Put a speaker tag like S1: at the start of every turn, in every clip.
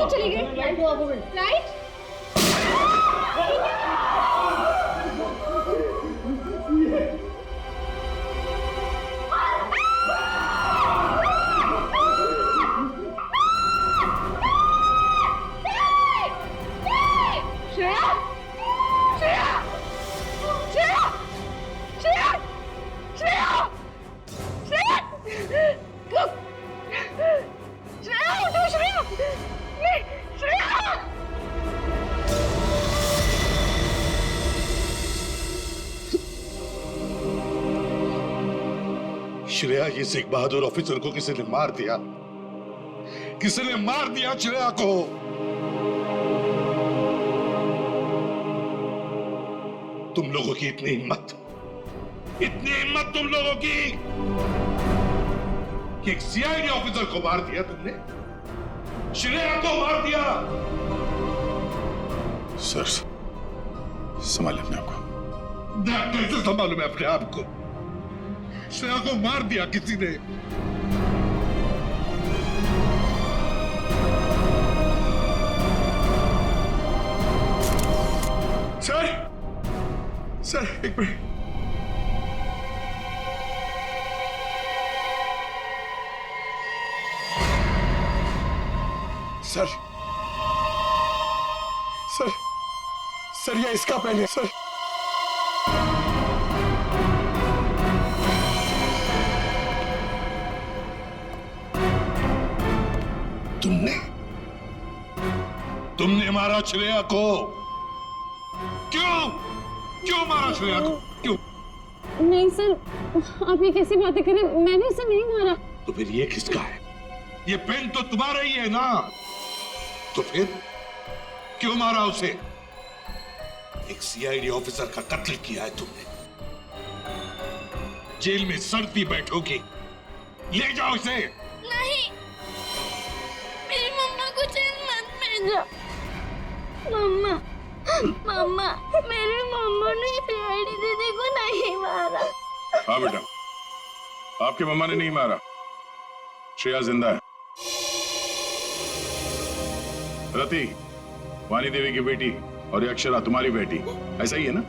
S1: क्यों चली गई? लाइट
S2: श्रेया, ये सिख बहादुर ऑफिसर को किसी ने मार दिया, किसी ने मार दिया श्रेया को। तुम लोगों की इतनी हिम्मत तुम लोगों की कि एक सीआईडी ऑफिसर को मार दिया तुमने, श्रेया को मार दिया।
S3: सर, संभालिए अपने आप को।
S2: कैसे संभालूं मैं अपने आप को? श्रेया को मार दिया किसी ने।
S3: सर एक मिनट। सर सर सर ये इसका पेन है सर।
S2: तुमने मारा श्रेया को? क्यों मारा श्रेया को? क्यों?
S1: नहीं सर, आप ये कैसी बातें करें? मैंने उसे नहीं मारा।
S2: तो फिर ये किसका है? ये पेन तो तुम्हारा ही है ना? तो फिर क्यों मारा उसे? एक सीआईडी ऑफिसर का कत्ल किया है तुमने। जेल में सड़ती बैठोगी। ले जाओ इसे।
S1: नहीं, मेरी मम्मा को जेल मत भेजो। मम्मा, मेरी मम्मा ने सीआईडी दीदी को नहीं मारा।
S3: हाँ बेटा, आपकी मम्मा ने नहीं मारा, श्रेया जिंदा है। रति, वानी देवी की बेटी, और ये अक्षरा तुम्हारी बेटी, ऐसा ही है ना?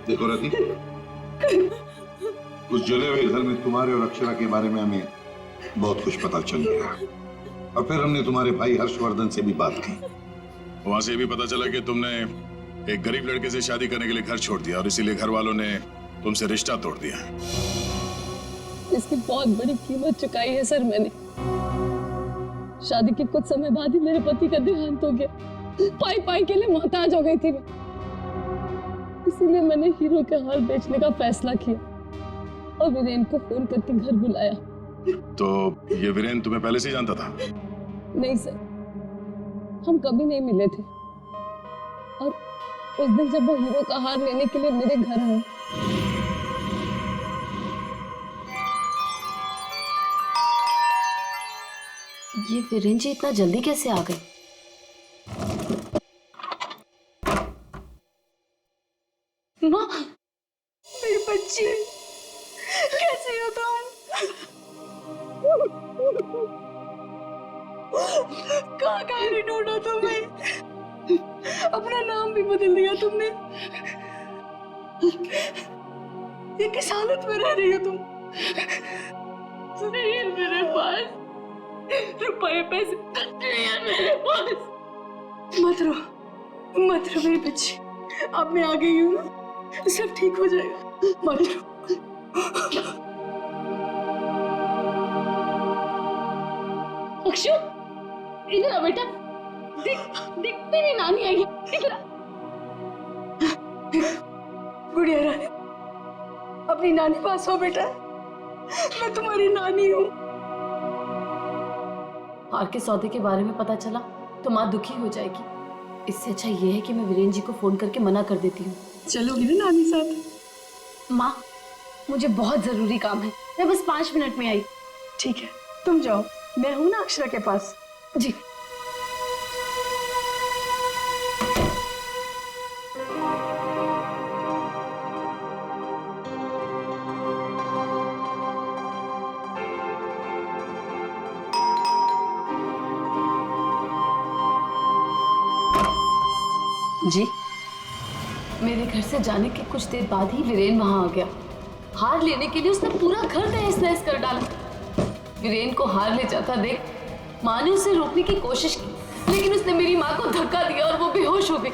S2: देखो रति, उस जले हुए घर में तुम्हारे और अक्षरा के बारे में हमें बहुत कुछ पता चल गया, और फिर हमने तुम्हारे भाई हर्षवर्धन से भी बात की।
S3: वहां से भी पता चला कि तुमने एक गरीब लड़के से शादी करने के लिए घर छोड़ दिया, और इसीलिए घर वालों ने तुमसे रिश्ता तोड़ दिया।
S4: इसकी बहुत बड़ी कीमत चुकाई है सर मैंने। शादी के कुछ समय बाद ही मेरे पति का देहांत हो गया। पाई के लिए मोहताज हो गई थी मैं, इसीलिए मैंने हीरो के हार बेचने का फैसला किया और वीरेन को फोन करके घर बुलाया।
S3: तो ये वीरेन तुम्हें पहले से ही जानता था?
S4: नहीं सर, हम कभी नहीं मिले थे, और उस दिन जब वो हीरो का हार लेने के लिए मेरे घर आया,
S1: ये वीरेन जी इतना जल्दी कैसे आ गए? माँ, मेरी बच्ची, कैसे हो तुम? कहाँ नहीं ढूंढा तुम्हें? अपना नाम भी बदल दिया तुमने। ये किस हालत में रह रही हो तुम? नहीं है मेरे पास रुपए पैसे नहीं है मेरे पास। मत रो मेरी बच्ची, अब मैं आ गई हूँ ना, सब ठीक हो जाएगा, मत रो। अक्षु, इधर आ बेटा, देख तेरी नानी आई है, इधर आ। गुड़िया रानी, अपनी नानी पास हो बेटा, मैं तुम्हारी नानी हूँ। हार के सौदे के बारे में पता चला तो माँ दुखी हो जाएगी। इससे अच्छा ये है कि मैं वीरेन जी को फोन करके मना कर देती हूँ। चलोगी ना नानी साथ? माँ, मुझे बहुत जरूरी काम है, मैं बस 5 मिनट में आई। ठीक है, तुम जाओ, मैं हूं ना अक्षरा के पास। जी। जी, मेरे घर से जाने के कुछ देर बाद ही वीरेन वहां आ गया। हार लेने के लिए उसने पूरा घर तहस नहस कर डाला। वीरेन को हार ले जाता देख माँ ने उसे रोकने की कोशिश की, लेकिन उसने मेरी माँ को धक्का दिया और वो बेहोश हो गई।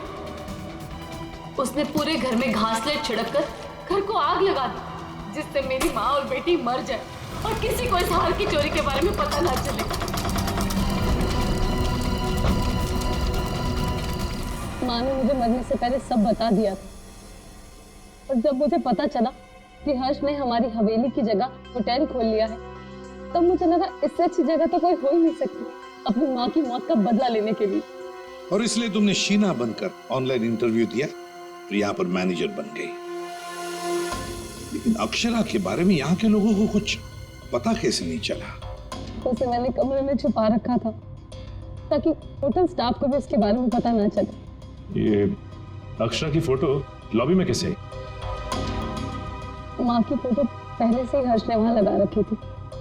S1: उसने पूरे घर में घासलेट छिड़क कर घर को आग लगा दी, जिससे मेरी माँ और बेटी मर जाए और किसी को इस हार की चोरी के बारे में पता ना चले।
S4: माँ ने मुझे मरने से पहले सब बता दिया था, और जब मुझे पता चला कि हर्ष ने हमारी हवेली की जगह होटल खोल लिया है, तब मुझे लगा इससे अच्छी जगह तो कोई हो ही नहीं सकती अपनी माँ की मौत का बदला लेने के लिए।
S2: और इसलिए तुमने शीना बनकर ऑनलाइन इंटरव्यू दिया और यहाँ पर मैनेजर बन गई। लेकिन अक्षरा के बारे में यहाँ के लोगों को कुछ पता कैसे नहीं चला?
S4: उसे मैंने कमरे में छुपा रखा था ताकि होटल स्टाफ को भी उसके बारे में पता ना चले।
S5: ये अक्षरा की फोटो लॉबी में कैसे आई?
S4: माँ की फोटो पहले से ही हर्ष ने वहां लगा रखी थी।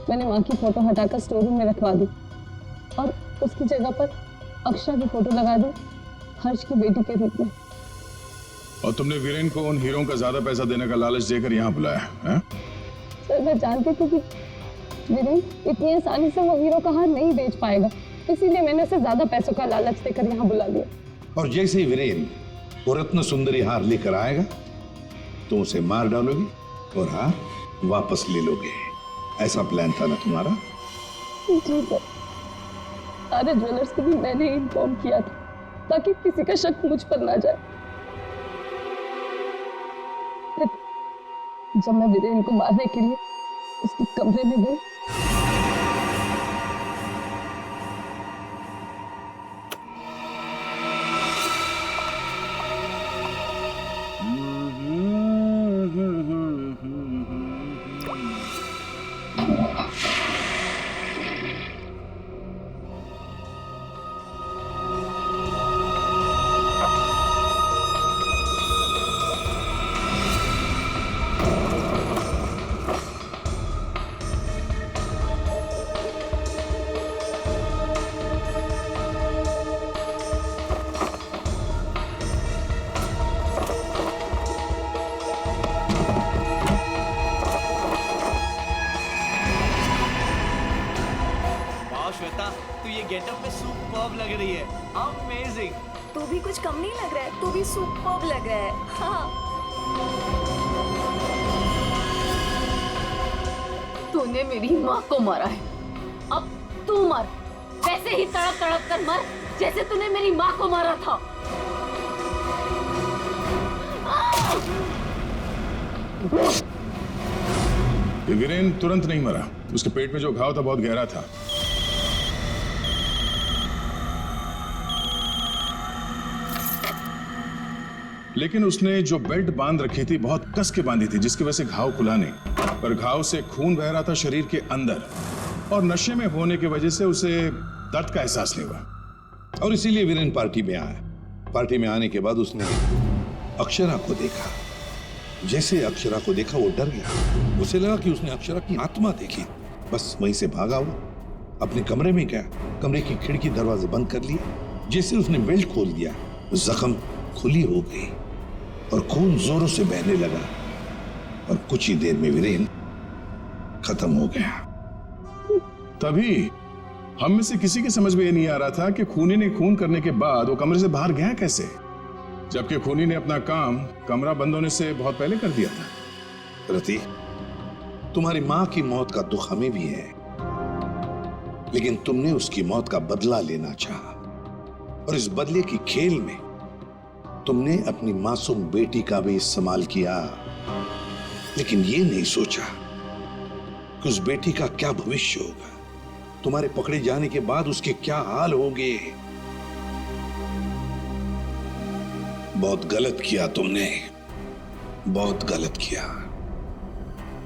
S4: मैंने माँ की फोटो हटाकर स्टोर रूम में रखवा दी और उसकी जगह पर अक्षरा की फोटो लगा दी, हर्ष की बेटी के रूप में।
S3: और तुमने वीरेन को उन हीरों का ज्यादा पैसा देने का लालच देकर यहाँ बुलाया है?
S4: सर, मैं जानती थी कि वीरेन इतनी आसानी से वो हीरो का हार नहीं बेच पाएगा, इसीलिए मैंने उसे ज्यादा पैसों का लालच देकर यहाँ बुला लिया।
S2: और जैसे ही वीरेन वो रत्न सुंदरी हार लेकर आएगा तो उसे मार डालोगे और हार वापस ले लोगे। ऐसा प्लान था ना तुम्हारा?
S4: जी सर, सारे ज्वेलर्स को भी मैंने इन्फॉर्म किया था ताकि किसी का शक मुझ पर ना जाए। फिर जब मैं वीरेन को मारने के लिए उसके कमरे में गई,
S6: श्वेता, तू ये गेटअप में सुपर्ब लग रही है। अमेजिंग।
S7: तू भी कुछ कम नहीं लग रहा है, तू भी सुपर्ब लग रहा है। हाँ।
S1: तूने मेरी माँ को मारा है, अब तू मर। वैसे ही तड़प तड़प कर मर जैसे तूने मेरी माँ को मारा था।
S3: वीरेन तुरंत नहीं मरा, उसके पेट में जो घाव था बहुत गहरा था। लेकिन उसने जो बेल्ट बांध रखी थी बहुत कस के बांधी थी, जिसकी वजह से घाव खुला नहीं, पर घाव से खून बह रहा था शरीर के अंदर, और नशे में होने की वजह से उसे दर्द का एहसास नहीं हुआ।
S2: और इसीलिए वीरेन पार्टी में आया। पार्टी में आने के बाद उसने अक्षरा को देखा। जैसे अक्षरा को देखा वो डर गया। उसे लगा कि उसने अक्षरा की आत्मा देखी। बस वहीं से भागा वो अपने कमरे में गया। कमरे की खिड़की दरवाजे बंद कर लिए। जैसे उसने बेल्ट खोल दिया, जख्म खुली हो गई और खून जोरों से बहने लगा, और कुछ ही देर में वीरेन खत्म हो गया।
S3: तभी हम में से किसी के समझ में ये नहीं आ रहा था कि खूनी ने खून करने के बाद वो कमरे से बाहर गया कैसे, जबकि खूनी ने अपना काम कमरा बंद होने से बहुत पहले कर दिया था।
S2: रति, तुम्हारी मां की मौत का दुख हमें भी है, लेकिन तुमने उसकी मौत का बदला लेना चाहा, और इस बदले की खेल में तुमने अपनी मासूम बेटी का भी इस्तेमाल किया। लेकिन ये नहीं सोचा कि उस बेटी का क्या भविष्य होगा, तुम्हारे पकड़े जाने के बाद उसके क्या हाल होंगे। बहुत गलत किया तुमने, बहुत गलत किया।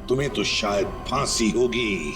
S2: तुम्हें तो शायद फांसी होगी।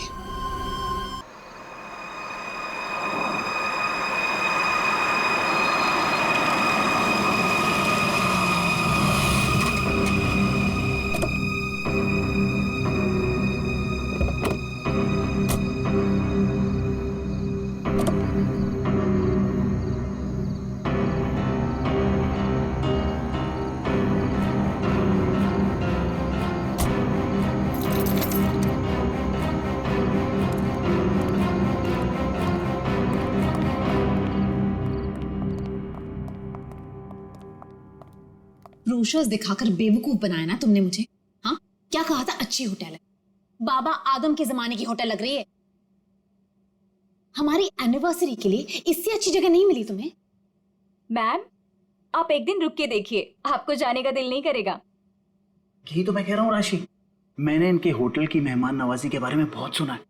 S1: ब्रोशर्स दिखाकर बेवकूफ बनाया ना तुमने मुझे। हाँ, क्या कहा था अच्छी होटल है, बाबा आदम के जमाने की होटल लग रही है। हमारी एनिवर्सरी के लिए इससे अच्छी जगह नहीं मिली तुम्हें।
S7: मैम, आप एक दिन रुक के देखिए, आपको जाने का दिल नहीं करेगा।
S8: यही तो मैं कह रहा हूँ राशि, मैंने इनके होटल की मेहमान नवाजी के बारे में बहुत सुना है।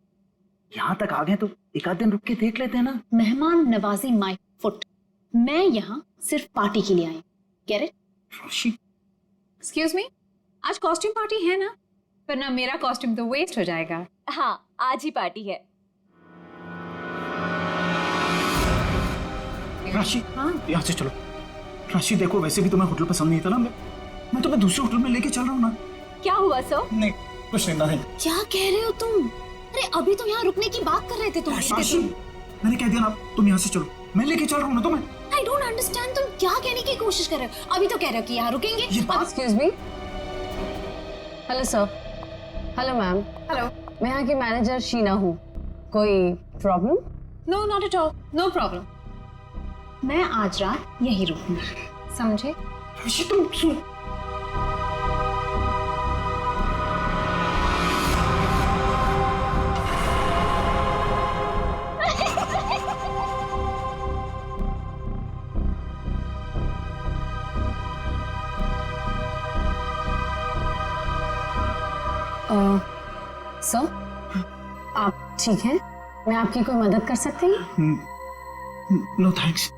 S8: यहाँ तक आ गए तो एक आध दिन रुक के देख लेते हैं ना।
S1: मेहमान नवाजी माय फुट, मैं यहाँ सिर्फ पार्टी के लिए आई। Get it?
S8: Rashi,
S9: excuse me, आज कॉस्ट्यूम पार्टी है ना, वरना मेरा कॉस्ट्यूम तो वेस्ट हो जाएगा।
S7: हाँ, आज ही पार्टी है।
S8: राशि,
S9: हाँ?
S8: यहाँ से चलो। राशि देखो, वैसे भी तुम्हें होटल पसंद नहीं था ना, मैं तुम्हें दूसरे होटल में लेके चल रहा हूँ ना।
S7: क्या हुआ सर?
S8: नहीं, कुछ नहीं।
S1: क्या कह रहे हो तुम? अरे अभी तो यहाँ रुकने की बात कर रहे थे तुम।
S8: राशि, मैंने कह दिया ना, तुम यहाँ से चलो, मैं लेके चल रहा हूँ ना तुम्हें।
S1: आई डोंट अंडरस्टैंड, तुम क्या कहने की कोशिश कर रहे हो? अभी तो कह रहे हो कि यहाँ रुकेंगे।
S4: Excuse me. Hello sir. Hello ma'am.
S9: Hello.
S4: मैं यहाँ की मैनेजर शीना हूँ। कोई problem?
S9: No, not at all, no problem.
S1: मैं आज रात यहीं रुकूंगी, समझे?
S8: राशि तुम सुन।
S4: सर, आप ठीक हैं? मैं आपकी कोई मदद कर सकती हूँ?
S8: No thanks.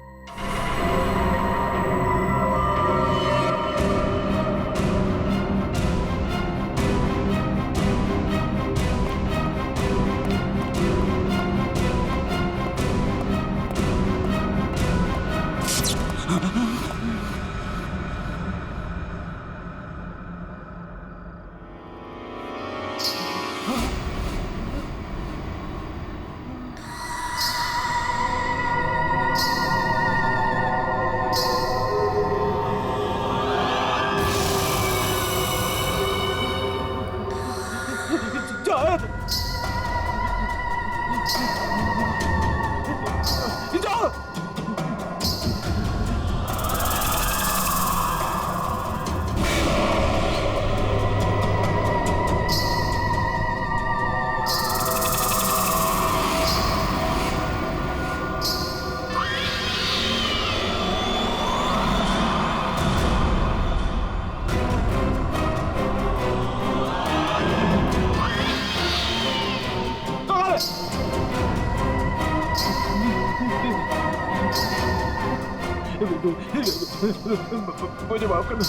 S8: मुझे माफ कर दो,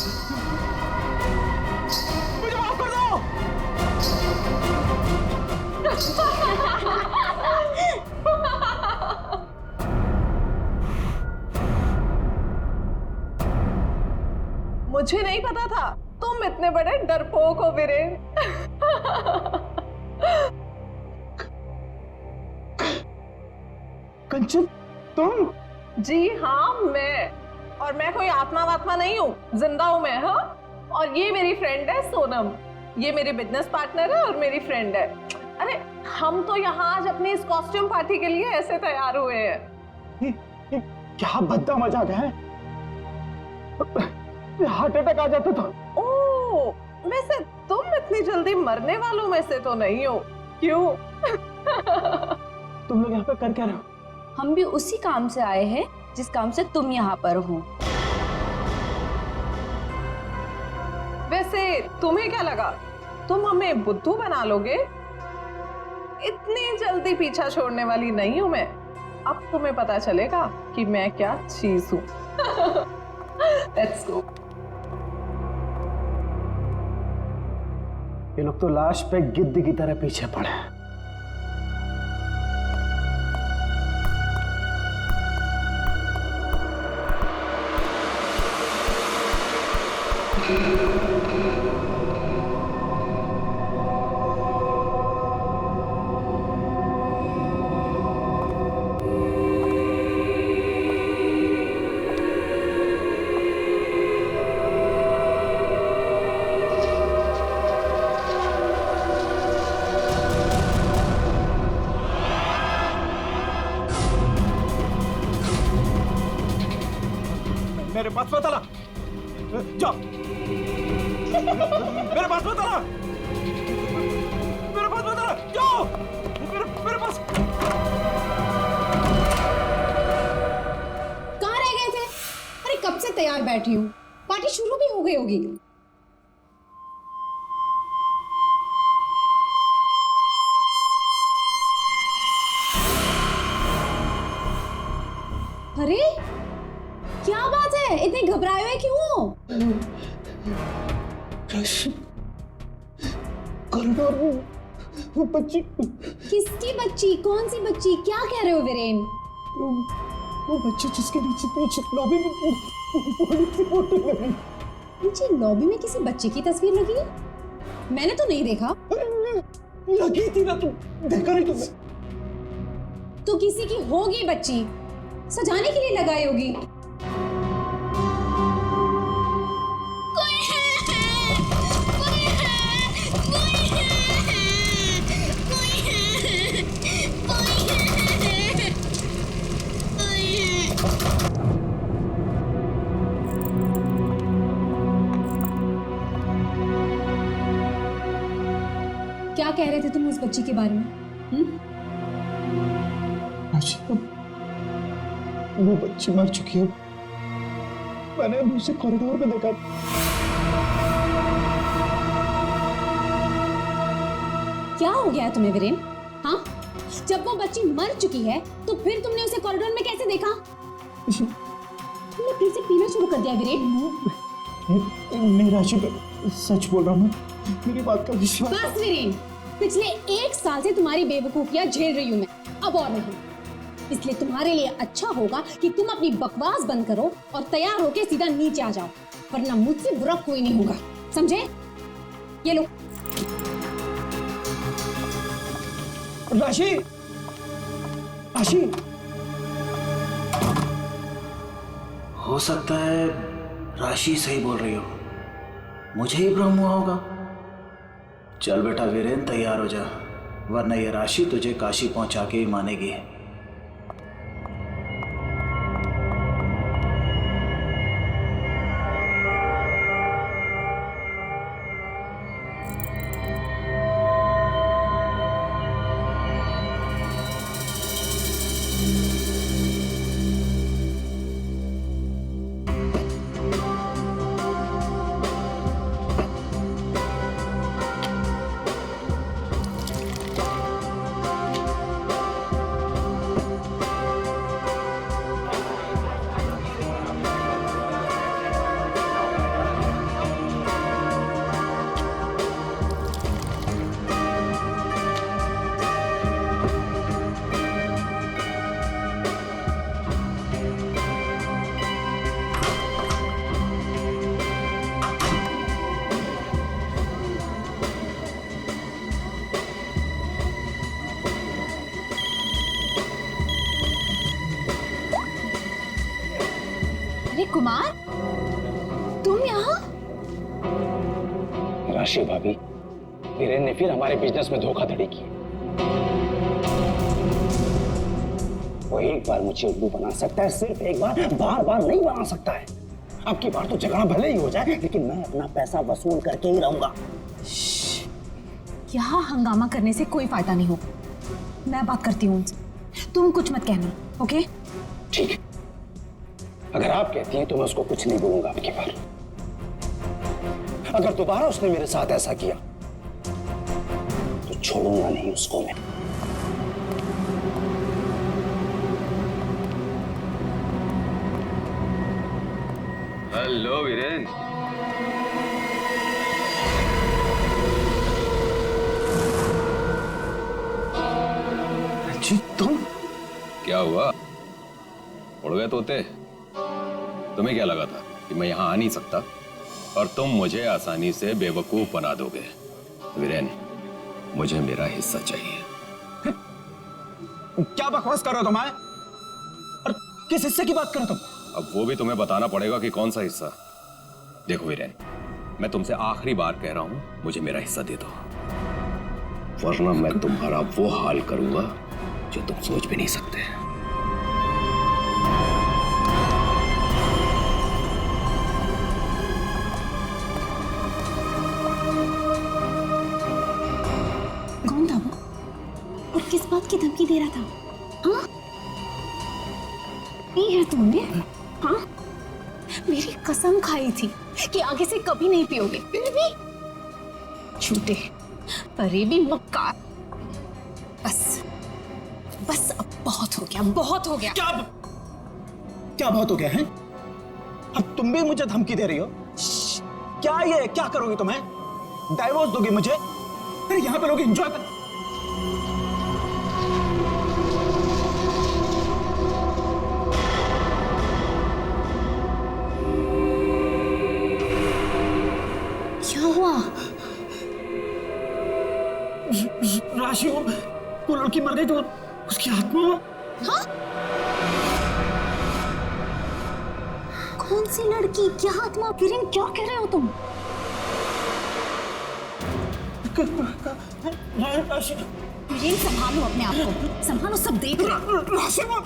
S8: मुझे माफ कर दो।
S10: मुझे नहीं पता था तुम इतने बड़े डरपोक हो वीरेन।
S8: कंचन, तुम?
S10: जी हाँ, मैं। और मैं कोई आत्मा वात्मा नहीं हूँ, जिंदा हूँ मैं। हाँ, और ये मेरी फ्रेंड है सोनम, ये मेरी बिजनेस पार्टनर है और मेरी फ्रेंड है। अरे हम तो यहाँ आज अपनी इस कॉस्ट्यूम पार्टी के लिए ऐसे तैयार हुए हैं।
S8: क्या भद्दा मजाक है, हार्ट अटैक आ जाता था।
S10: ओह, वैसे तुम इतनी जल्दी मरने वालों में से तो नहीं हो, क्यों?
S8: तुम लोग यहाँ पे कर क्या रहे हो?
S7: हम भी उसी काम से आए हैं जिस काम से तुम यहाँ पर हो।
S10: वैसे तुम्हें क्या लगा तुम हमें बुद्धू बना लोगे? इतनी जल्दी पीछा छोड़ने वाली नहीं हूं मैं। अब तुम्हें पता चलेगा कि मैं क्या चीज हूं। Let's go.
S8: ये लोग तो लाश पे गिद्ध की तरह पीछे पड़े हैं। मेरे पास पता ला, जाओ।
S9: तैयार बैठी हूँ, पार्टी शुरू भी हो गई होगी। अरे क्या बात है, इतने घबराए हुए क्यों?
S8: कॉरिडोर में वो बच्ची।
S9: किसकी बच्ची? कौन सी बच्ची? क्या कह रहे हो वीरेन?
S8: वो बच्ची जिसके नीचे लॉबी में फोटो लगी।
S9: नीचे लॉबी में किसी बच्चे की तस्वीर लगी है? मैंने तो नहीं देखा।
S8: लगी थी ना, तू देखा नहीं तुमने?
S9: तो किसी की होगी बच्ची, सजाने के लिए लगाई होगी। क्या कह रहे थे तुम उस बच्ची के बारे में?
S8: वो बच्ची मर चुकी है। मैंने उसे कॉरिडोर में देखा।
S9: क्या हो गया तुम्हें वीरेन? हाँ, जब वो बच्ची मर चुकी है तो फिर तुमने उसे कॉरिडोर में कैसे देखा? तुमने फिर से पीना शुरू कर दिया वीरेन?
S8: मैं राशि सच बोल रहा हूँ, मेरी बात का विश्वास।
S9: बस वीरेन, पिछले 1 साल से तुम्हारी बेवकूफियां झेल रही हूं मैं, अब और नहीं। इसलिए तुम्हारे लिए अच्छा होगा कि तुम अपनी बकवास बंद करो और तैयार होके सीधा नीचे आ जाओ, वरना मुझसे बुरा कोई नहीं होगा, समझे? ये लो।
S8: राशि, राशि, हो सकता है राशि सही बोल रही हो, मुझे ही भ्रम हुआ होगा। चल बेटा वीरेन, तैयार हो जा, वरना ये राशि तुझे काशी पहुंचा के ही मानेगी।
S9: कुमार, तुम यहाँ?
S11: राशि भाभी, वीरेन ने फिर हमारे बिजनेस में धोखाधड़ी की। वो एक बार मुझे उल्लू बना सकता है, सिर्फ एक बार, बार बार नहीं बना सकता है। अब की बार तो झगड़ा भले ही हो जाए, लेकिन मैं अपना पैसा वसूल करके ही रहूंगा।
S9: यहाँ हंगामा करने से कोई फायदा नहीं होगा, मैं बात करती हूँ, तुम कुछ मत कहना, ओके?
S11: ठीक है, अगर आप कहती हैं तो मैं उसको कुछ नहीं बोलूंगा आपकी बार। अगर दोबारा उसने मेरे साथ ऐसा किया तो छोड़ूंगा नहीं उसको मैं।
S12: हेलो वीरेन।
S8: जी तुम?
S12: क्या हुआ, उड़ गए तोते? तुम्हें क्या लगा था कि मैं यहाँ आ नहीं सकता और तुम मुझे आसानी से बेवकूफ बना दोगे? वीरेन, मुझे मेरा हिस्सा चाहिए।
S8: क्या बकवास कर रहे हो तुम? और किस हिस्से की बात कर रहे हो तुम?
S12: अब वो भी तुम्हें बताना पड़ेगा कि कौन सा हिस्सा। देखो वीरेन, मैं तुमसे आखिरी बार कह रहा हूं, मुझे मेरा हिस्सा दे दो, वरना मैं तुम्हारा वो हाल करूंगा जो तुम सोच भी नहीं सकते।
S9: कौन था वो और किस बात की धमकी दे रहा था? हाँ, नहीं है तुमने? हाँ, मेरी कसम खाई थी कि आगे से कभी नहीं पियोगे, फिर भी झूठे, फरेबी, मक्कार। बस बस अब बहुत हो गया, बहुत हो गया।
S8: क्या बहुत हो गया है? अब तुम भी मुझे धमकी दे रही हो? क्या ये क्या करोगी तुम्हें? डाइवोर्स दोगी मुझे? फिर यहाँ पे लोग एंजॉय कर।
S9: क्या हुआ?
S8: राशि वो लड़की मर गई तो उसकी आत्मा।
S9: हाँ? कौन सी लड़की, क्या आत्मा? किरण क्या कह रहे हो तुम?
S8: राशि,
S9: वीरेन संभालो अपने आप को, संभालो, सब देख रहे हैं।
S8: राशि वो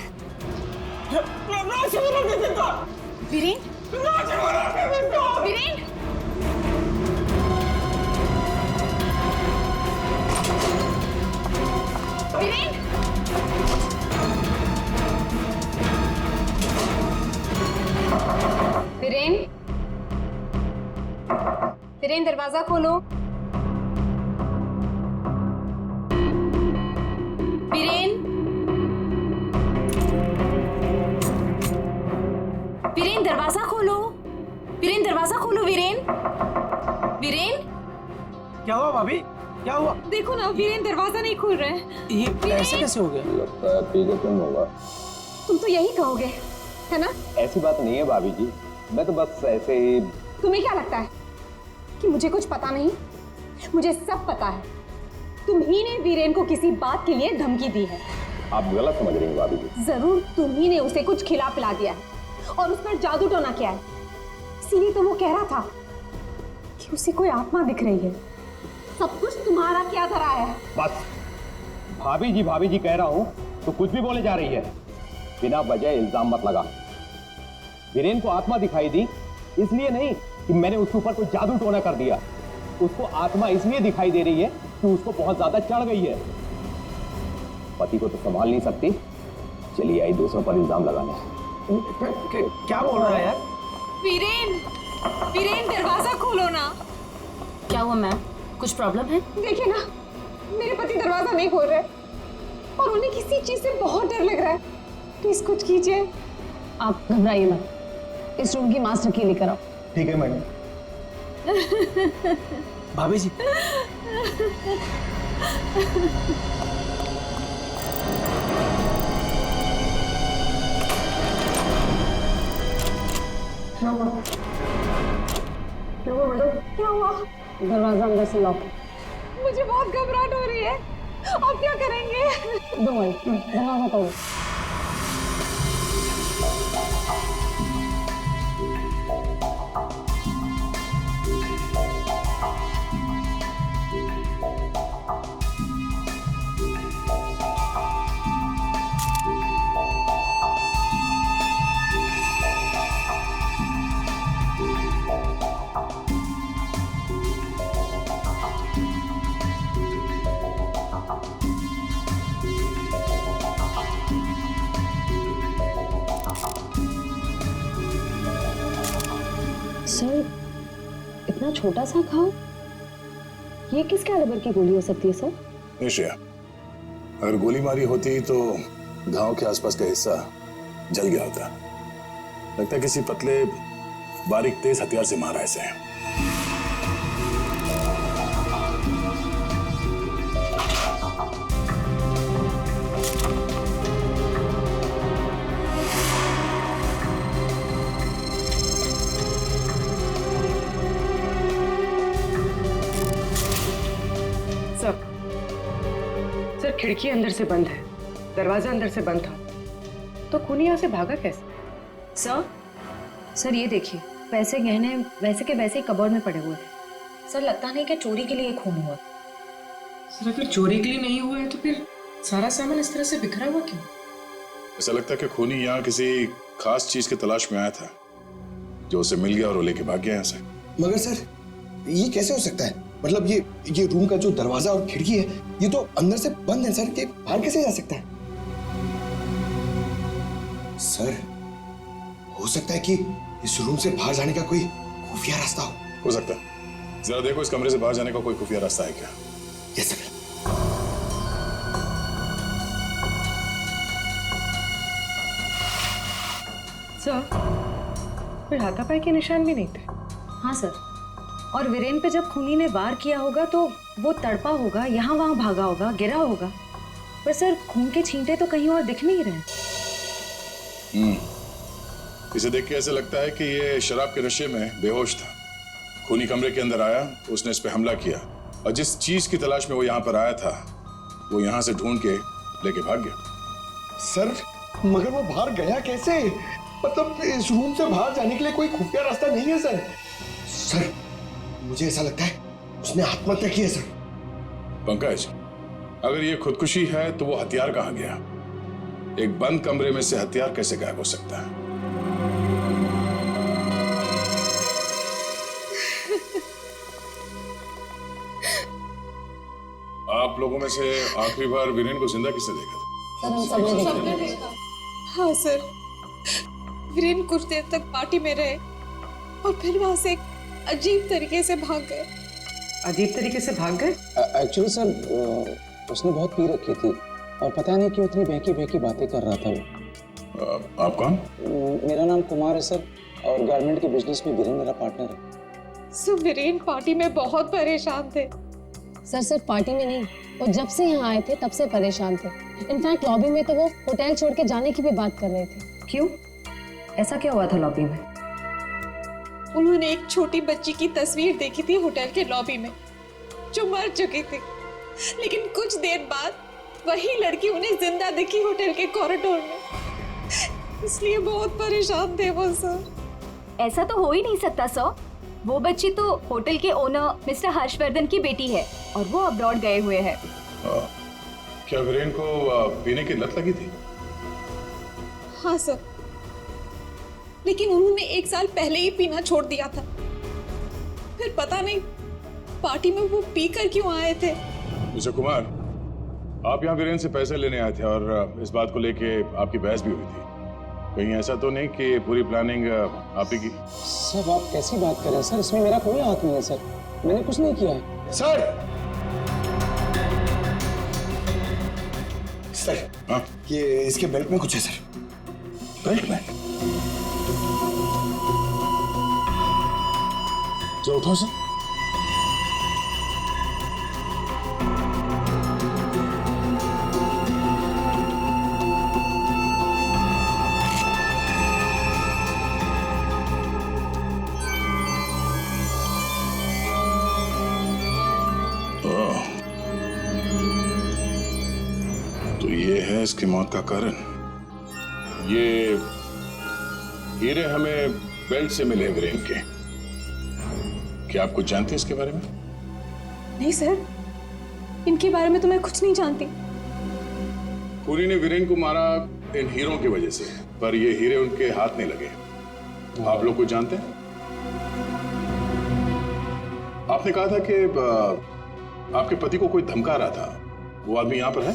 S9: वीरेन, वीरेन, वीरेन, वीरेन, वीरेन दरवाजा खोलो। वीरेन, वीरेन दरवाजा खोलो। वीरेन दरवाजा खोलो। वीरेन, वीरेन,
S8: क्या हुआ भाभी? क्या हुआ?
S9: देखो ना, वीरेन दरवाजा नहीं खोल रहे हैं।
S8: ये ऐसे कैसे हो गया?
S12: लगता है पी के तुम होगा।
S9: तुम तो यही कहोगे, है ना?
S12: ऐसी बात नहीं है भाभी जी, मैं तो बस ऐसे ही।
S9: तुम्हें क्या लगता है कि मुझे कुछ पता नहीं? मुझे सब पता है। तुम ही ने वीरेन को किसी बात के लिए धमकी दी है।
S12: आप गलत समझ रही हैं भाभी जी।
S9: जरूर तुम ही ने उसे कुछ खिला पिला दिया है और उस पर जादू टोना किया है। इसीलिए तो वो कह रहा था कि उसे कोई आत्मा दिख रही है। सब कुछ तुम्हारा क्या धरा है?
S12: बस भाभी जी कह रहा हूं तो कुछ भी बोले जा रही है। बिना वजह इल्जाम मत लगा। वीरेन को आत्मा दिखाई दी इसलिए नहीं कि मैंने उसके ऊपर कोई जादू टोना कर दिया। उसको आत्मा इसलिए दिखाई दे रही है कि उसको बहुत ज्यादा चढ़ गई है। पति को तो संभाल नहीं सकती, चलिए आई दूसरों पर इल्जाम लगाने।
S8: क्या बोल रहा है यार?
S9: वीरेन, वीरेन दरवाजा खोलो ना।
S1: क्या हुआ मैम, कुछ प्रॉब्लम है?
S9: देखिए ना, मेरे पति दरवाजा नहीं खोल रहे और उन्हें किसी चीज से बहुत डर लग रहा है। प्लीज कुछ कीजिए। आप घबराइए मत, इस रूम की मास्टर की लेकर आओ।
S8: ठीक है मैडम। भाभी जी,
S9: क्या हुआ? क्या हुआ मैडम? क्या हुआ? दरवाजा अंदर से लॉक। मुझे बहुत घबराहट हो रही है। आप क्या करेंगे? दरवाजा तोड़ो। सर, इतना छोटा सा घाव, ये किस कैलिबर की गोली हो सकती है सर?
S3: निश्चय, अगर गोली मारी होती तो घाव के आसपास का हिस्सा जल गया होता। लगता है किसी पतले बारीक तेज हथियार से मारा ऐसे।
S13: सर, खिड़की अंदर से बंद है, दरवाजा अंदर से बंद था, तो खून यहाँ से भागा कैसे?
S1: सर ये देखिए, पैसे गहने वैसे के वैसे ही कबर्ड में पड़े हुए थे। सर लगता नहीं कि चोरी के लिए खून हुआ।
S13: सर अगर चोरी के लिए नहीं हुआ है तो फिर सारा सामान इस तरह से बिखरा हुआ क्यों?
S3: ऐसा लगता है कि खूनी यहाँ किसी खास चीज की तलाश में आया था, जो उसे मिल गया और वो लेके भाग गया यहाँ से।
S14: मगर सर, ये कैसे हो सकता है? मतलब ये रूम का जो दरवाजा और खिड़की है, ये तो अंदर से बंद है सर, कि बाहर कैसे जा सकता है? सर, हो सकता है कि इस रूम से बाहर जाने का कोई खुफिया रास्ता
S3: हो सकता है। जरा देखो इस कमरे से बाहर जाने का कोई खुफिया रास्ता है क्या?
S14: Yes sir.
S13: सर, कोई हाथापाई के निशान भी नहीं थे।
S15: हाँ सर, और वीरेन पे जब खूनी ने वार किया होगा तो वो तड़पा होगा, यहाँ वहां भागा होगा, गिरा होगा, पर सर खून के छींटे तो कहीं और दिख नहीं रहे।
S3: इसे देख के ऐसा लगता है कि ये शराब के नशे में बेहोश था। खूनी कमरे के अंदर आया, उसने इस पे हमला किया और जिस चीज की तलाश में वो यहाँ पर आया था वो यहाँ से ढूंढ के लेके भाग गया।
S14: सर मगर वो बाहर गया कैसे? मतलब इस रूम से बाहर जाने के लिए कोई खुफिया रास्ता नहीं है सर। सर मुझे ऐसा लगता है उसने आत्महत्या की है सर।
S3: पंकज, अगर ये खुदकुशी है तो वो हथियार कहाँ गया? एक बंद कमरे में से हथियार कैसे गायब हो सकता है? आप लोगों में से आखिरी बार वीरेन को जिंदा किसने देखा था?
S9: सर हम सबने देखा।
S4: हाँ सर, वीरेन कुछ देर तक पार्टी में रहे और फिर वहां से एक अजीब तरीके से भाग गए।
S13: अजीब तरीके से भाग गए?
S11: एक्चुअली सर उसने बहुत पी रखी थी और पता नहीं क्यों इतनी बहकी बहकी बातें कर रहा था वो।
S3: आप कौन?
S11: मेरा नाम कुमार है सर और गारमेंट के बिजनेस में वीरेन मेरा पार्टनर है।
S4: सो वीरेन पार्टी में बहुत परेशान थे।
S9: सर सिर्फ पार्टी में नहीं, वो जब से यहाँ आए थे तब से परेशान थे। इनफैक्ट लॉबी में तो वो होटल छोड़ के जाने की भी बात कर रहे थे।
S15: क्यों? ऐसा क्या हुआ था लॉबी में?
S4: उन्होंने एक छोटी बच्ची की तस्वीर देखी थी होटल के लॉबी में जो मर चुकी थी, लेकिन कुछ देर बाद वही लड़की उन्हें जिंदा दिखी होटल के कॉरिडोर में। इसलिए बहुत परेशान थे वो सर।
S7: ऐसा तो हो ही नहीं सकता सर। वो बच्ची तो होटल के ओनर मिस्टर हर्षवर्धन की बेटी है और वो अब्रॉड गए हुए हैं।
S3: क्या वीरेन को पीने की लत लगी थी?
S4: हाँ सर, लेकिन उन्होंने 1 साल पहले ही पीना छोड़ दिया था। फिर पता नहीं पार्टी में वो पीकर क्यों आए थे।
S3: मिस्टर कुमार, आप यहाँ वीरेन से पैसे लेने आए थे और इस बात को लेके आपकी बहस भी हुई थी। कहीं ऐसा तो नहीं कि पूरी प्लानिंग आप ही की?
S11: सर आप कैसी बात कर रहे हैं सर, इसमें मेरा कोई हाथ नहीं है सर, मैंने कुछ नहीं किया है।
S14: सर सर
S3: हाँ?
S14: ये इसके बेल्ट में कुछ है सर।
S3: बेल्ट में? जरा उठाओ सर। तो ये है इसकी मौत का कारण। ये हीरे हमें बेल्ट से मिले वीरेन के। क्या आप कुछ जानते हैं इसके बारे में?
S4: नहीं सर, इनके बारे में तो मैं कुछ नहीं जानती।
S3: खूनी ने वीरेन को मारा इन हीरों की वजह से, पर ये हीरे उनके हाथ नहीं लगे। आप लोग कुछ जानते हैं? आपने कहा था कि आपके पति को कोई धमका रहा था, वो आदमी यहाँ पर है?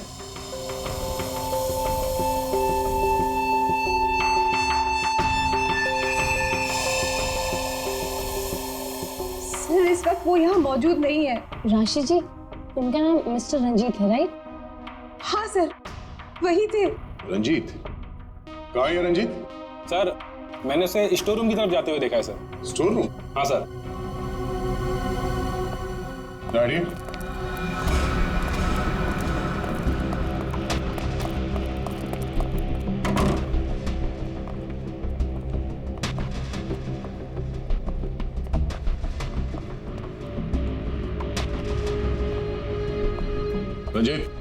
S4: सर इस वक्त वो यहाँ मौजूद नहीं है।
S9: राशि जी, उनका नाम मिस्टर रंजीत है राइट?
S4: हाँ सर, वही थे।
S3: रंजीत? कहाँ है रंजीत?
S16: सर मैंने उसे स्टोर रूम की तरफ जाते हुए देखा है सर।
S3: Store room?
S16: हाँ सर।
S3: गाड़ी? रंजीत?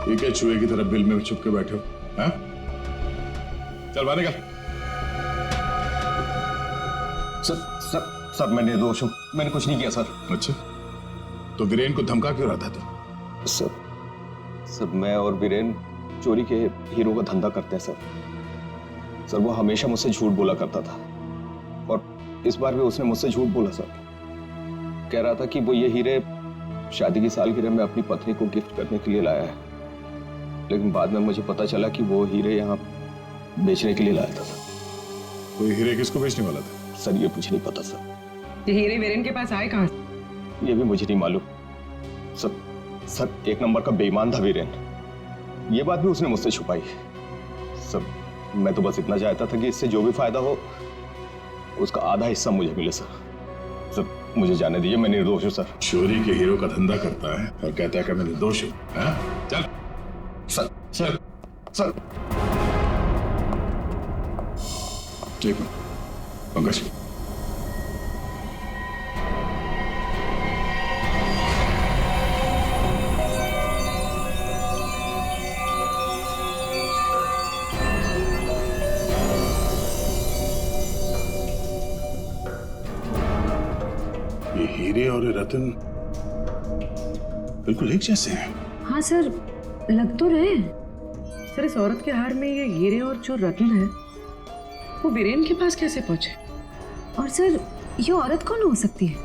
S3: ये क्या चूहे की तरफ बिल में छुप के बैठे हो? हाँ? चल बाहर निकल।
S12: सर मैं निर्दोष हूँ, मैंने कुछ नहीं किया सर।
S3: अच्छा, तो वीरेन को धमका क्यों रहा था तू?
S12: सर मैं और वीरेन चोरी के हीरो का धंधा करते हैं सर। वो हमेशा मुझसे झूठ बोला करता था और इस बार भी उसने मुझसे झूठ बोला सर। कह रहा था कि वो ये हीरे शादी की सालगिरह में अपनी पत्नी को गिफ्ट करने के लिए लाया है, लेकिन बाद में मुझे पता चला कि वो हीरे यहाँ बेचने के लिए लाया था।
S3: कोई हीरे किसको बेचने वाला था?
S12: सर ये मुझे नहीं पता सर।
S13: ये हीरे वीरेन के पास आए कहाँ से?
S12: ये भी मुझे नहीं मालूम सर। एक नंबर का बेईमान था वीरेन, ये बात भी उसने मुझसे छुपाई। सर मैं तो बस इतना चाहता था कि इससे जो भी फायदा हो उसका आधा हिस्सा मुझे मिले सर। मुझे जाने दीजिए, मैं निर्दोष हूँ सर।
S3: चोरी के हीरो का धंधा करता है और कहता है कि मैं निर्दोष हूँ। चल सर ठीक है पंकज। ये हीरे और ये रतन बिल्कुल एक जैसे हैं।
S15: हाँ सर, लग तो रहे।
S13: सर इस औरत के हार में ये हीरे और जो रत्न है वो वीरेन के पास कैसे पहुंचे?
S15: और सर ये औरत कौन हो सकती है?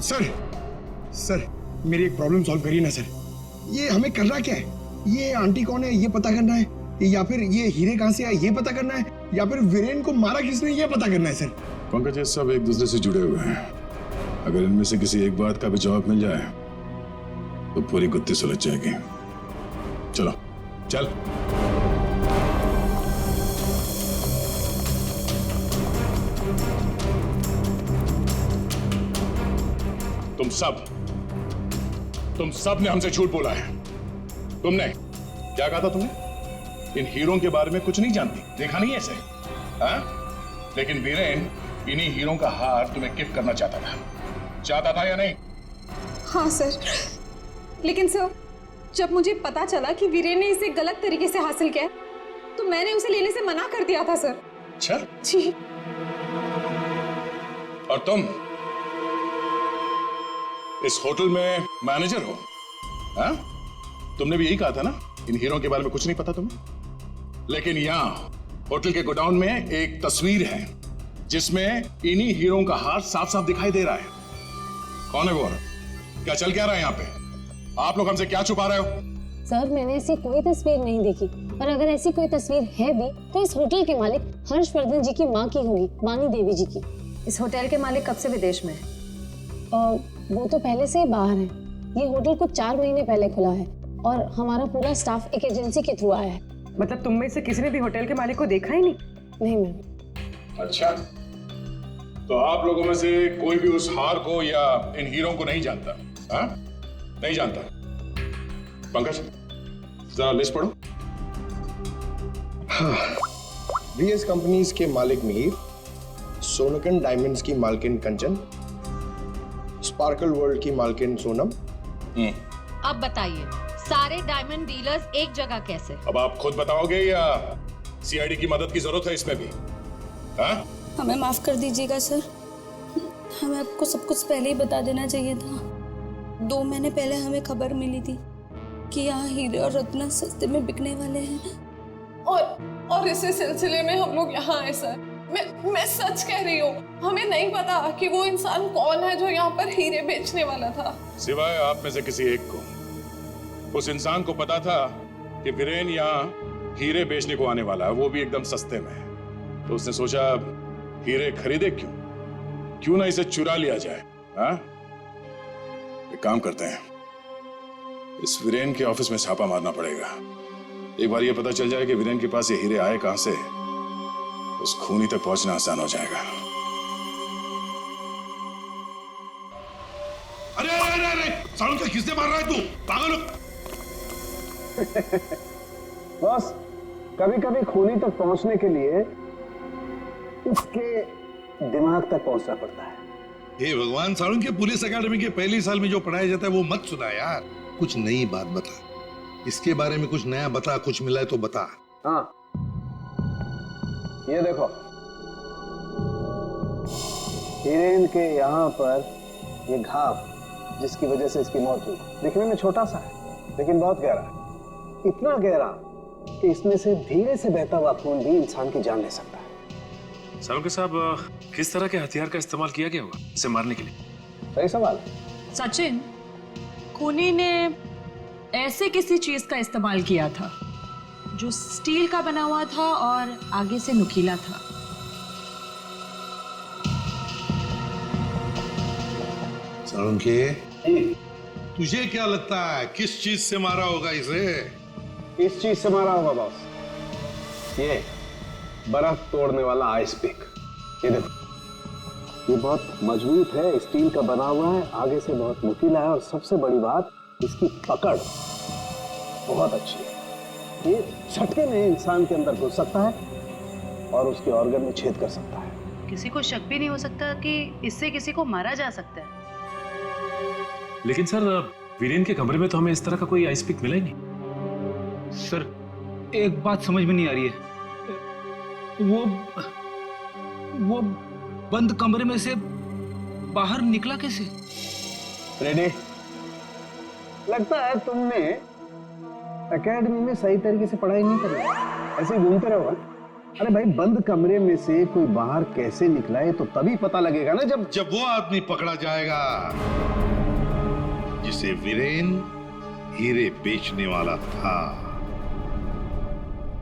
S14: सर मेरी एक प्रॉब्लम सॉल्व करिए ना सर। ये हमें करना क्या है? ये आंटी कौन है ये पता करना है, या फिर ये हीरे कहाँ से आए ये पता करना है, या फिर वीरेन को मारा किसने ये पता करना है सर।
S3: पंकज ये सब एक दूसरे से जुड़े हुए हैं। अगर इनमें से किसी एक बात का भी जवाब मिल जाए तो पूरी गुत्थी सुलझ जाएगी। चलो चल। तुम सब ने हमसे झूठ बोला है। तुमने क्या कहा था? तुमने इन हीरों के बारे में कुछ नहीं जानती, देखा नहीं ऐसे? लेकिन वीरेन इन्हीं हीरों का हार तुम्हें गिफ्ट करना चाहता था या नहीं?
S9: हाँ सर, लेकिन सर जब मुझे पता चला कि वीरेन ने इसे गलत तरीके से हासिल किया तो मैंने उसे लेने से मना कर दिया था सर।
S3: अच्छा
S9: जी।
S3: और तुम इस होटल में मैनेजर हो? तुमने भी यही कहा था ना इन हीरों के बारे में कुछ नहीं पता तुम्हें? लेकिन यहाँ होटल के गोडाउन में एक तस्वीर है जिसमें इन्हीं हीरों का हार साफ साफ दिखाई दे रहा है। कौन है वो? क्या चल क्या रहा है यहाँ पे? आप लोग हमसे क्या छुपा रहे हो?
S9: सर मैंने ऐसी कोई तस्वीर नहीं देखी, और अगर ऐसी कोई तस्वीर है भी तो इस होटल के मालिक हर्षवर्धन जी की माँ की होगी, वाणी देवी जी की।
S15: इस होटल के मालिक कब से विदेश में है?
S9: वो तो पहले से ही बाहर है। ये होटल कुछ 4 महीने पहले खुला है और हमारा पूरा स्टाफ एक एजेंसी के थ्रू आया है।
S13: मतलब तुम में से किसी ने भी होटल के मालिक को देखा ही नहीं?
S9: नहीं मैम।
S3: अच्छा, तो आप लोगों में से कोई भी उस हार को या इन हीरों को नहीं जानता? नहीं जानता? पंकज जरा लिस्ट पढ़ो।
S14: वीएस कंपनीज के मालिक मीर, सोनकन डायमंड्स की मालकिन कंचन, स्पार्कल वर्ल्ड की मालकिन सोनम।
S17: अब बताइए सारे डायमंड डीलर्स एक जगह कैसे?
S3: अब आप खुद बताओगे या सीआईडी की मदद की जरूरत है इसमें भी?
S18: हमें माफ कर दीजिएगा सर, हमें आपको सब कुछ पहले ही बता देना चाहिए था। 2 महीने पहले हमें खबर मिली थी कि यहाँ हीरे और रत्न सस्ते में बिकने वाले हैं,
S10: और इसी सिलसिले में हम लोग यहाँ आए सर। मैं सच कह रही हूँ, हमें नहीं पता कि वो इंसान कौन है जो यहाँ पर हीरे बेचने वाला था।
S3: सिवाय आप में से किसी एक को उस इंसान को पता था कि वीरेन यहाँ हीरे बेचने को आने वाला है, वो भी एकदम सस्ते में। तो उसने सोचा हीरे खरीदे क्यों ना इसे चुरा लिया जाए। एक काम करते हैं, इस वीरेन के ऑफिस में छापा मारना पड़ेगा। एक बार ये पता चल जाए कि वीरेन के पास ये हीरे आए कहां से, उस खूनी तक पहुंचना आसान हो जाएगा।
S2: अरे साउंड का किसने मार रहा है तू? पागल हो?
S11: बस कभी कभी खूनी तक पहुंचने के लिए उसके दिमाग तक पहुंचना पड़ता है।
S2: हे भगवान, साउंड के पुलिस अकेडमी के पहले साल में जो पढ़ाया जाता है वो मत सुना यार। कुछ नई बात बता, इसके बारे में कुछ नया बता, कुछ मिला है तो बता।
S11: हाँ ये देखो,
S8: हिरेन के यहाँ पर ये घाव जिसकी वजह से इसकी मौत हुई, दिखने में छोटा सा है लेकिन बहुत गहरा है। इतना गहरा कि इसमें से धीरे से बहता हुआ खून भी इंसान की जान ले सकता है।
S5: सालुंके साहब, किस तरह के हथियार का इस्तेमाल किया गया होगा इसे मारने के लिए?
S8: सही सवाल।
S17: सचिन, खूनी ने ऐसे किसी चीज का इस्तेमाल किया था जो स्टील का बना हुआ था और आगे से नुकीला था।
S2: सालुंके, तुझे क्या लगता है किस चीज से मारा होगा इसे?
S8: इस चीज से मारा होगा बॉस। ये बर्फ तोड़ने वाला आइस पिक। ये देखो, ये बहुत मजबूत है, स्टील का बना हुआ है, आगे से बहुत नुकीला है और सबसे बड़ी बात इसकी पकड़ बहुत अच्छी है। ये झटके में इंसान के अंदर घुस सकता है और उसके ऑर्गन में छेद कर सकता है।
S13: किसी को शक भी नहीं हो सकता कि इससे किसी को मारा जा सकता है।
S5: लेकिन सर, वीरेन के कमरे में तो हमें इस तरह का कोई आइस पिक मिला ही नहीं।
S19: सर, एक बात समझ में नहीं आ रही है, वो बंद कमरे में से बाहर निकला कैसे?
S8: रेडी? लगता है तुमने एकेडमी में सही तरीके से पढ़ाई नहीं करी, ऐसे घूमते रहो। अरे भाई, बंद कमरे में से कोई बाहर कैसे निकला है तो तभी पता लगेगा ना जब
S2: वो आदमी पकड़ा जाएगा जिसे वीरेन हीरे बेचने वाला था।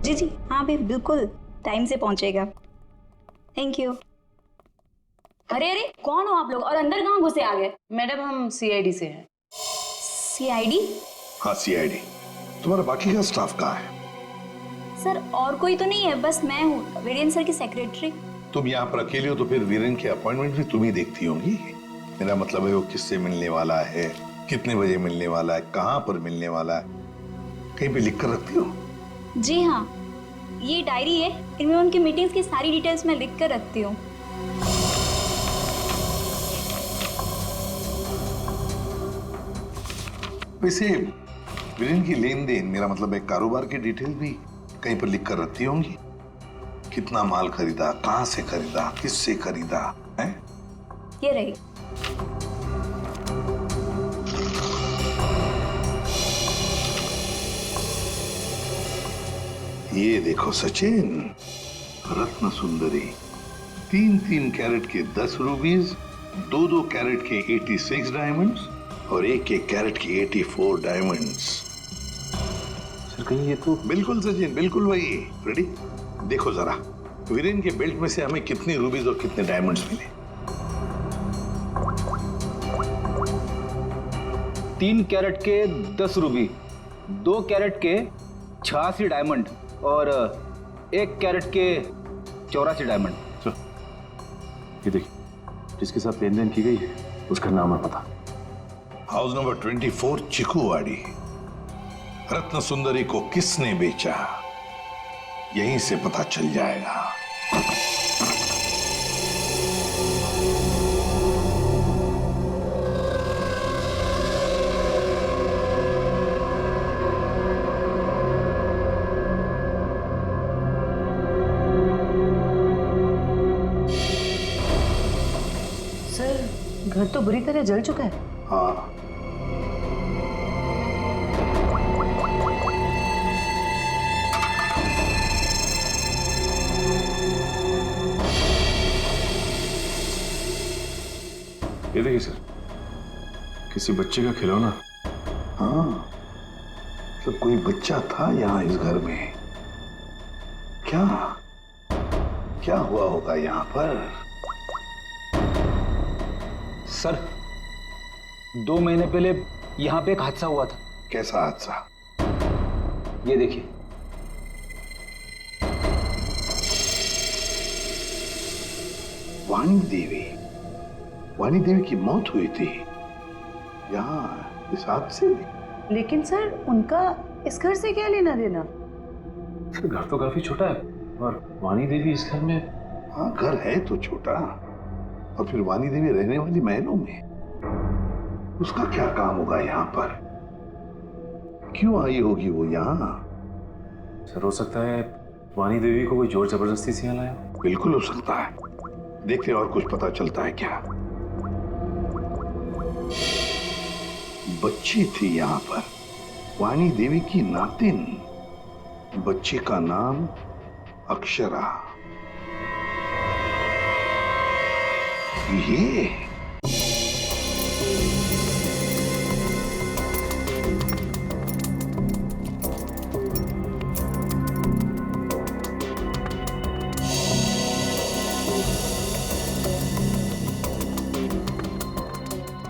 S7: जी जी हाँ भी बिल्कुल टाइम से पहुंचेगा। Thank you. अरे अरे, कौन हो आप लोग और अंदर कहाँ घुसे आ गए?
S13: मैडम, हम सीआईडी से हैं।
S7: सीआईडी?
S2: हाँ, सीआईडी। तुम्हारा बाकी का स्टाफ कहाँ है?
S7: सर, और कोई तो नहीं है, बस मैं हूँ, वीरेन सर की सेक्रेटरी।
S2: तुम यहाँ पर अकेले हो तो फिर वीरेन की अपॉइंटमेंट भी तुम ही देखती होंगी। मेरा मतलब है वो किससे मिलने वाला है, कितने बजे मिलने वाला है, कहाँ पर मिलने वाला है, कहीं पे लिख कर रखती हो?
S7: जी हाँ, ये डायरी है, इनमें उनकी मीटिंग्स की सारी डिटेल्स मैं लिख कर रखती हूँ।
S2: वैसे वीरेन की लेन देन, मेरा मतलब है कारोबार की डिटेल भी कहीं पर लिख कर रखती होंगी। कितना माल खरीदा, कहाँ से खरीदा, किससे खरीदा है?
S7: ये रही।
S2: ये देखो सचिन, रत्न सुंदरी, 3-3 कैरेट के 10 रूबीज, 2-2 कैरेट के 86 डायमंड्स और 1-1 कैरेट के 84 डायमंड्स।
S8: सर, कहीं ये तो
S2: बिल्कुल सचिन, बिल्कुल वही। रेडी? देखो जरा, वीरेन के बेल्ट में से हमें कितने रूबीज और कितने डायमंड्स मिले?
S19: 3 कैरेट के 10 रूबी, 2 कैरेट के 86 डायमंड और 1 कैरेट के 84 डायमंड।
S5: ये देखिए, जिसके साथ लेन देन की गई है उसका नाम और पता।
S2: House number 24, चिकुवाड़ी। रत्न सुंदरी को किसने बेचा, यहीं से पता चल जाएगा।
S13: सर, घर तो बुरी तरह जल चुका है।
S2: हाँ,
S5: ये देखिए सर, किसी बच्चे का खिलौना।
S2: हाँ, तो कोई बच्चा था यहाँ इस घर में। क्या क्या हुआ होगा यहाँ पर?
S19: सर, 2 महीने पहले यहाँ पे एक हादसा हुआ था।
S2: कैसा हादसा?
S19: ये देखिए,
S2: वाणी देवी की मौत हुई थी यहाँ इस हादसे में।
S13: लेकिन सर, उनका इस घर से क्या लेना देना?
S5: सर, घर तो काफी छोटा है और वाणी देवी इस घर में।
S2: हाँ, घर है तो छोटा, और फिर वाणी देवी रहने वाली महलों में। उसका क्या काम होगा यहाँ पर? क्यों आई होगी वो यहाँ?
S5: सर, हो सकता है वाणी देवी को कोई जोर जबरदस्ती से यहाँ लाया।
S2: बिल्कुल हो सकता है, देखते और कुछ पता चलता है क्या। बच्ची थी यहां पर, वाणी देवी की नातिन। बच्ची का नाम अक्षरा। ये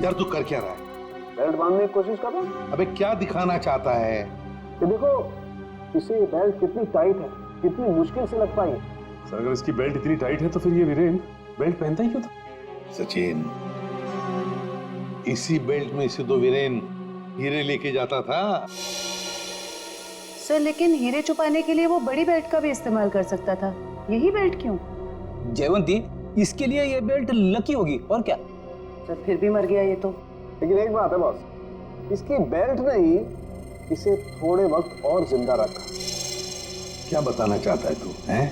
S2: यार तू कर क्या रहा है?
S11: बेल्ट बांधने की कोशिश कर रहा हूं।
S2: अबे क्या दिखाना चाहता है?
S11: कि देखो इसे बेल्ट कितनी टाइट है, कितनी मुश्किल से लग पाई है।
S5: सर अगर इसकी बेल्ट इतनी टाइट है तो फिर ये वीरेन बेल्ट पहनता ही क्यों था?
S2: सचिन, इसी बेल्ट में से तो वीरेन हीरे लेके जाता था।
S15: सर लेकिन हीरे छुपाने के लिए वो बड़ी बेल्ट का भी इस्तेमाल कर सकता था, यही बेल्ट क्यों?
S19: जयवंती, इसके लिए ये बेल्ट लकी होगी और क्या।
S15: सर फिर भी मर गया ये तो।
S11: लेकिन एक बात है बॉस, इसकी बेल्ट ने ही इसे थोड़े वक्त और जिंदा रखा।
S2: क्या बताना चाहता है तू? हैं?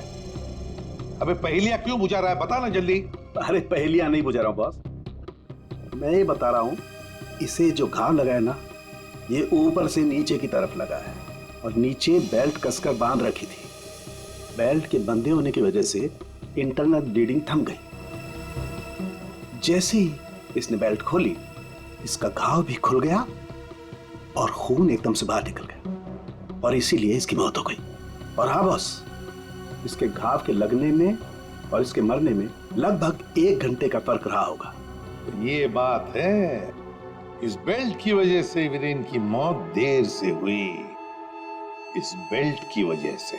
S2: अबे पहेलियां क्यों बुझा रहा है? बता ना जल्दी।
S11: अरे पहेलियां नहीं बुझा रहा हूं बॉस, मैं ये बता रहा हूं इसे जो घाव लगा है ना, ये ऊपर से नीचे की तरफ लगा है और नीचे बेल्ट कसकर बांध रखी थी। बेल्ट के बंधे होने की वजह से इंटरनल ब्लीडिंग थम गई। जैसे ही इसने बेल्ट खोली, इसका घाव भी खुल गया और खून एकदम से बाहर निकल गया और इसीलिए इसकी मौत हो गई। और हाँ बॉस, इसके घाव के लगने में और इसके मरने में लगभग 1 घंटे का फर्क रहा होगा।
S2: ये बात है, इस बेल्ट की वजह से वीरेन की मौत देर से हुई। इस बेल्ट की वजह से।